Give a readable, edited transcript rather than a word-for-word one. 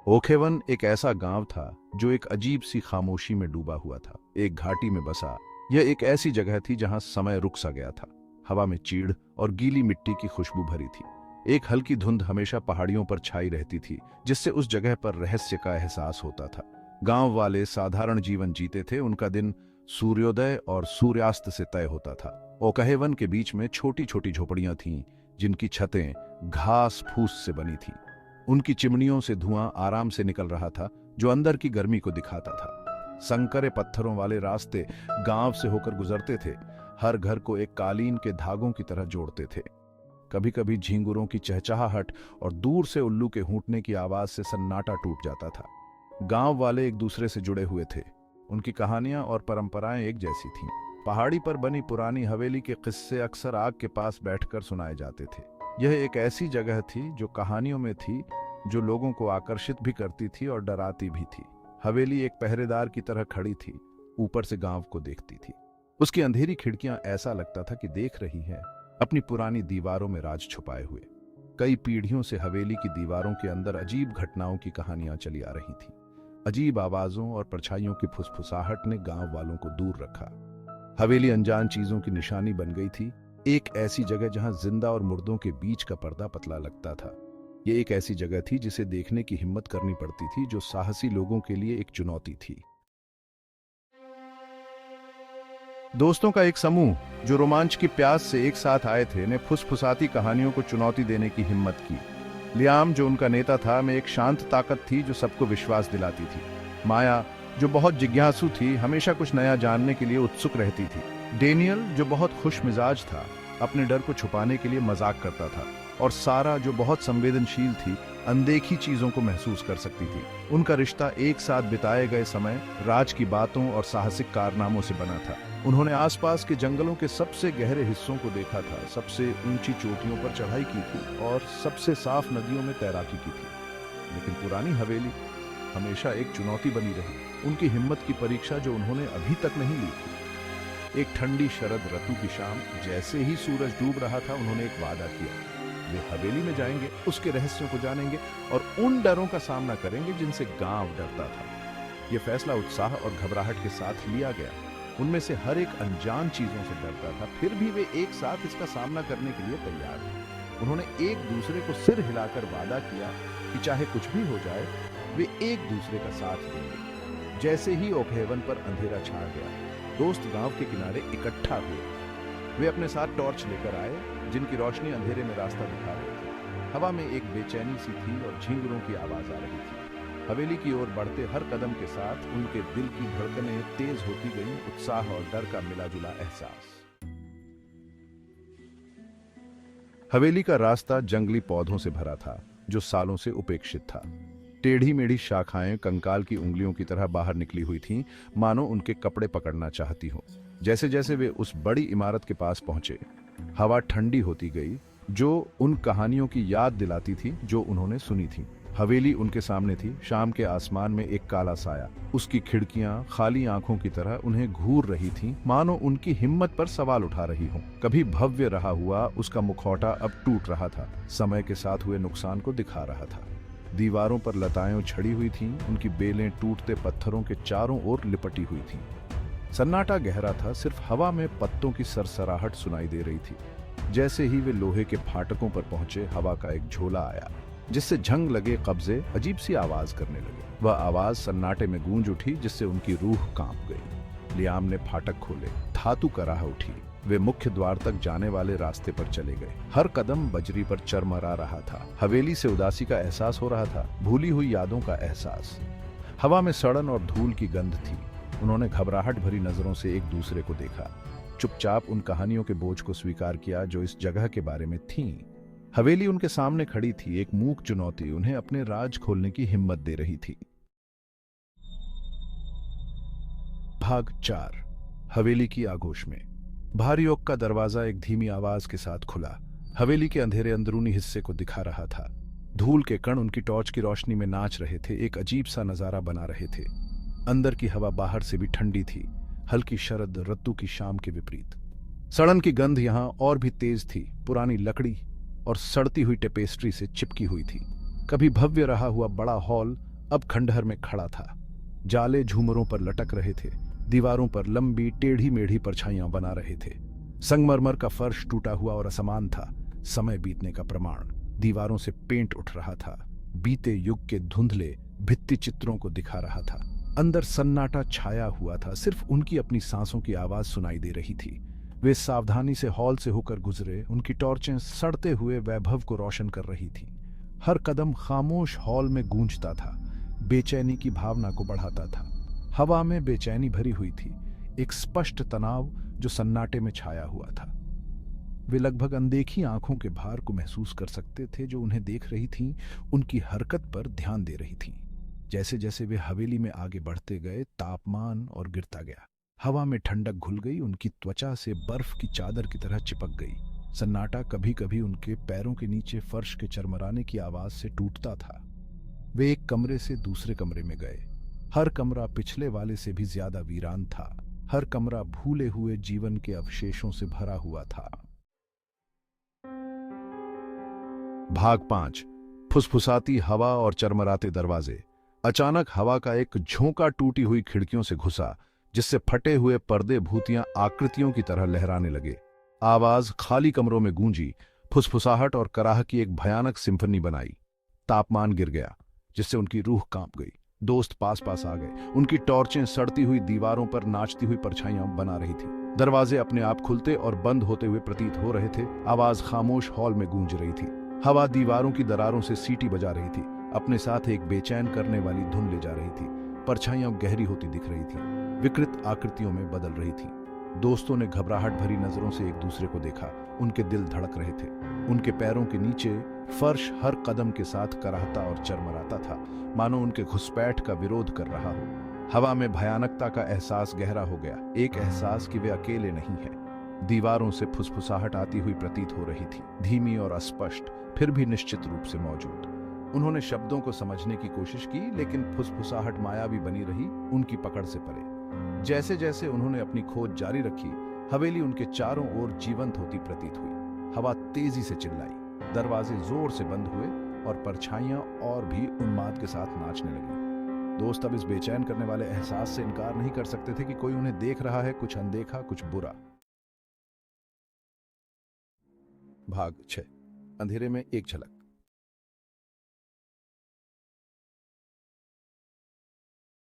ओखेवन एक ऐसा गांव था जो एक अजीब सी खामोशी में डूबा हुआ था। एक घाटी में बसा यह एक ऐसी जगह थी जहां समय रुक सा गया था। हवा में चीड़ और गीली मिट्टी की खुशबू भरी थी। एक हल्की धुंध हमेशा पहाड़ियों पर छाई रहती थी, जिससे उस जगह पर रहस्य का एहसास होता था। गांव वाले साधारण जीवन जीते थे। उनका दिन सूर्योदय और सूर्यास्त से तय होता था। ओकहेवन के बीच में छोटी छोटी झोपड़ियां थीं, जिनकी छतें घास फूस से बनी थी। उनकी चिमनियों से धुआं आराम से निकल रहा था, जो अंदर की गर्मी को दिखाता था। संकरे पत्थरों वाले रास्ते गांव से होकर गुजरते थे, हर घर को एक कालीन के धागों की तरह जोड़ते थे। कभी कभी झींगुरों की चहचहाहट और दूर से उल्लू के हूंटने की आवाज से सन्नाटा टूट जाता था। गांव वाले एक दूसरे से जुड़े हुए थे। उनकी कहानियां और परंपराएं एक जैसी थीं। पहाड़ी पर बनी पुरानी हवेली के किस्से अक्सर आग के पास बैठकर सुनाए जाते थे। यह एक ऐसी जगह थी जो कहानियों में थी, जो लोगों को आकर्षित भी करती थी और डराती भी थी। हवेली एक पहरेदार की तरह खड़ी थी, ऊपर से गांव को देखती थी। उसकी अंधेरी खिड़कियां ऐसा लगता था कि देख रही हैं, अपनी पुरानी दीवारों में राज छुपाए हुए। कई पीढ़ियों से हवेली की दीवारों के अंदर अजीब घटनाओं की कहानियां चली आ रही थीं। अजीब आवाजों और परछाइयों की फुसफुसाहट ने गांव वालों को दूर रखा। हवेली अनजान चीजों की निशानी बन गई थी, एक ऐसी जगह जहां जिंदा और मुर्दों के बीच का पर्दा पतला लगता था। यह एक ऐसी जगह थी जिसे देखने की हिम्मत करनी पड़ती थी, जो साहसी लोगों के लिए एक चुनौती थी। दोस्तों का एक समूह जो रोमांच की प्यास से एक साथ आए थे, ने फुसफुसाती कहानियों को चुनौती देने की हिम्मत की। लियाम जो उनका नेता था, में एक शांत ताकत थी जो सबको विश्वास दिलाती थी। माया जो बहुत जिज्ञासु थी, हमेशा कुछ नया जानने के लिए उत्सुक रहती थी। डेनियल जो बहुत खुश मिजाज था, अपने डर को छुपाने के लिए मजाक करता था। और सारा जो बहुत संवेदनशील थी, अनदेखी चीजों को महसूस कर सकती थी। उनका रिश्ता एक साथ बिताए गए समय, राज की बातों और साहसिक कारनामों से बना था। उन्होंने आसपास के जंगलों के सबसे गहरे हिस्सों को देखा था, सबसे ऊंची चोटियों पर चढ़ाई की थी और सबसे साफ नदियों में तैराकी की थी। लेकिन पुरानी हवेली हमेशा एक चुनौती बनी रही, उनकी हिम्मत की परीक्षा जो उन्होंने अभी तक नहीं ली थी। एक ठंडी शरद ऋतु की शाम, जैसे ही सूरज डूब रहा था, उन्होंने एक वादा किया। वे हवेली में जाएंगे, उसके रहस्यों को जानेंगे और उन डरों का सामना करेंगे जिनसे गांव डरता था। यह फैसला उत्साह और घबराहट के साथ लिया गया। उनमें से हर एक अनजान चीजों से डरता था, फिर भी वे एक साथ इसका सामना करने के लिए तैयार थे। उन्होंने एक दूसरे को सिर हिलाकर वादा किया कि चाहे कुछ भी हो जाए, वे एक दूसरे का साथ देंगे। जैसे ही ओकहेवन पर अंधेरा छा गया, दोस्त गांव के किनारे इकट्ठा हुए। वे अपने साथ टॉर्च लेकर आए, जिनकी रोशनी अंधेरे में रास्ता दिखा रही थी। हवा में एक बेचैनी सी थी और झींगुरों की आवाज आ रही थी। हवेली की ओर बढ़ते हर कदम के साथ उनके दिल की धड़कनें तेज होती गईं, उत्साह और डर का मिला-जुला एहसास। हवेली का रास्ता जंगली पौधों से भरा था, जो सालों से उपेक्षित था। टेढ़ी मेढ़ी शाखाएं कंकाल की उंगलियों की तरह बाहर निकली हुई थीं, मानो उनके कपड़े पकड़ना चाहती हो। जैसे जैसे वे उस बड़ी इमारत के पास पहुंचे, हवा ठंडी होती गई, जो उन कहानियों की याद दिलाती थी जो उन्होंने सुनी थी। हवेली उनके सामने थी, शाम के आसमान में एक काला साया। उसकी खिड़कियां खाली आंखों की तरह उन्हें घूर रही थीं, मानो उनकी हिम्मत पर सवाल उठा रही हों। कभी भव्य रहा हुआ उसका मुखौटा अब टूट रहा था, समय के साथ हुए नुकसान को दिखा रहा था। दीवारों पर लताएं छड़ी हुई थीं, उनकी बेलें टूटते पत्थरों के चारों ओर लिपटी हुई थीं। सन्नाटा गहरा था, सिर्फ हवा में पत्तों की सरसराहट सुनाई दे रही थी। जैसे ही वे लोहे के फाटकों पर पहुंचे, हवा का एक झोला आया, जिससे झंग लगे कब्जे अजीब सी आवाज करने लगे। वह आवाज सन्नाटे में गूंज उठी, जिससे उनकी रूह कांप गई। लियाम ने फाटक खोले, धातु कराह उठी। वे मुख्य द्वार तक जाने वाले रास्ते पर चले गए। हर कदम बजरी पर चरमरा रहा था। हवेली से उदासी का एहसास हो रहा था, भूली हुई यादों का एहसास। हवा में सड़न और धूल की गंध थी। उन्होंने घबराहट भरी नजरों से एक दूसरे को देखा, चुपचाप उन कहानियों के बोझ को स्वीकार किया जो इस जगह के बारे में थीं। हवेली उनके सामने खड़ी थी, एक मूक चुनौती, उन्हें अपने राज खोलने की हिम्मत दे रही थी। भाग 4। हवेली की आगोश में। भारी ओक का दरवाजा एक धीमी आवाज के साथ खुला। हवेली के अंधेरे अंदरूनी हिस्से को दिखा रहा था। धूल के कण उनकी टॉर्च की रोशनी में नाच रहे थे, एक अजीब सा नजारा बना रहे थे। अंदर की हवा बाहर से भी ठंडी थी, हल्की शरद ऋतु की शाम के विपरीत। सड़न की गंध यहां और भी तेज थी, पुरानी लकड़ी और सड़ती हुई टेपेस्ट्री से चिपकी हुई थी। कभी भव्य रहा हुआ बड़ा हॉल, अब खंडहर में खड़ा था। जाले झूमरों पर लटक रहे थे, दीवारों पर लंबी टेढ़ी मेढ़ी परछाइयां बना रहे थे। संगमरमर का फर्श टूटा हुआ और असमान था, समय बीतने का प्रमाण। दीवारों से पेंट उठ रहा था, बीते युग के धुंधले भित्ति चित्रों को दिखा रहा था। अंदर सन्नाटा छाया हुआ था, सिर्फ उनकी अपनी सांसों की आवाज सुनाई दे रही थी। वे सावधानी से हॉल से होकर गुजरे, उनकी टॉर्चें सड़ते हुए वैभव को रोशन कर रही थी। हर कदम खामोश हॉल में गूंजता था, बेचैनी की भावना को बढ़ाता था। हवा में बेचैनी भरी हुई थी, एक स्पष्ट तनाव जो सन्नाटे में छाया हुआ था। वे लगभग अनदेखी आंखों के भार को महसूस कर सकते थे जो उन्हें देख रही थीं, उनकी हरकत पर ध्यान दे रही थीं। जैसे जैसे वे हवेली में आगे बढ़ते गए, तापमान और गिरता गया। हवा में ठंडक घुल गई, उनकी त्वचा से बर्फ की चादर की तरह चिपक गई। सन्नाटा कभी कभी उनके पैरों के नीचे फर्श के चरमराने की आवाज से टूटता था। वे एक कमरे से दूसरे कमरे में गए। हर कमरा पिछले वाले से भी ज्यादा वीरान था, हर कमरा भूले हुए जीवन के अवशेषों से भरा हुआ था। भाग 5। फुसफुसाती हवा और चरमराते दरवाजे। अचानक हवा का एक झोंका टूटी हुई खिड़कियों से घुसा, जिससे फटे हुए पर्दे भूतियां आकृतियों की तरह लहराने लगे। आवाज खाली कमरों में गूंजी, फुसफुसाहट और कराह की एक भयानक सिम्फनी बनाई। तापमान गिर गया, जिससे उनकी रूह कांप गई। दोस्त पास पास आ गए, उनकी टॉर्चें सड़ती हुई दीवारों पर नाचती हुई परछाइयां बना रही थी। दरवाजे अपने आप खुलते और बंद होते हुए प्रतीत हो रहे थे। आवाज खामोश हॉल में गूंज रही थी। हवा दीवारों की दरारों से सीटी बजा रही थी, अपने साथ एक बेचैन करने वाली धुन ले जा रही थी। परछाइयां गहरी होती दिख रही थी, विकृत आकृतियों में बदल रही थी। दोस्तों ने घबराहट भरी नजरों से एक दूसरे को देखा। उनके दिल धड़क रहे थे। उनके पैरों के नीचे फर्श हर कदम के साथ कराहता और चरमराता था, मानो उनके घुसपैठ का विरोध कर रहा हो। हवा में भयानकता का एहसास गहरा हो गया, एक एहसास कि वे अकेले नहीं हैं। दीवारों से फुसफुसाहट आती हुई प्रतीत हो रही थी, धीमी और अस्पष्ट, फिर भी निश्चित रूप से मौजूद। उन्होंने शब्दों को समझने की कोशिश की, लेकिन फुसफुसाहट मायावी बनी रही, उनकी पकड़ से परे। जैसे जैसे उन्होंने अपनी खोज जारी रखी, हवेली उनके चारों ओर जीवंत होती प्रतीत हुई। हवा तेजी से चिल्लाई, दरवाजे जोर से बंद हुए और परछाइयां और भी उन्माद के साथ नाचने लगी। दोस्त अब इस बेचैन करने वाले एहसास से इनकार नहीं कर सकते थे कि कोई उन्हें देख रहा है, कुछ अनदेखा, कुछ बुरा। भाग 6। अंधेरे में एक झलक।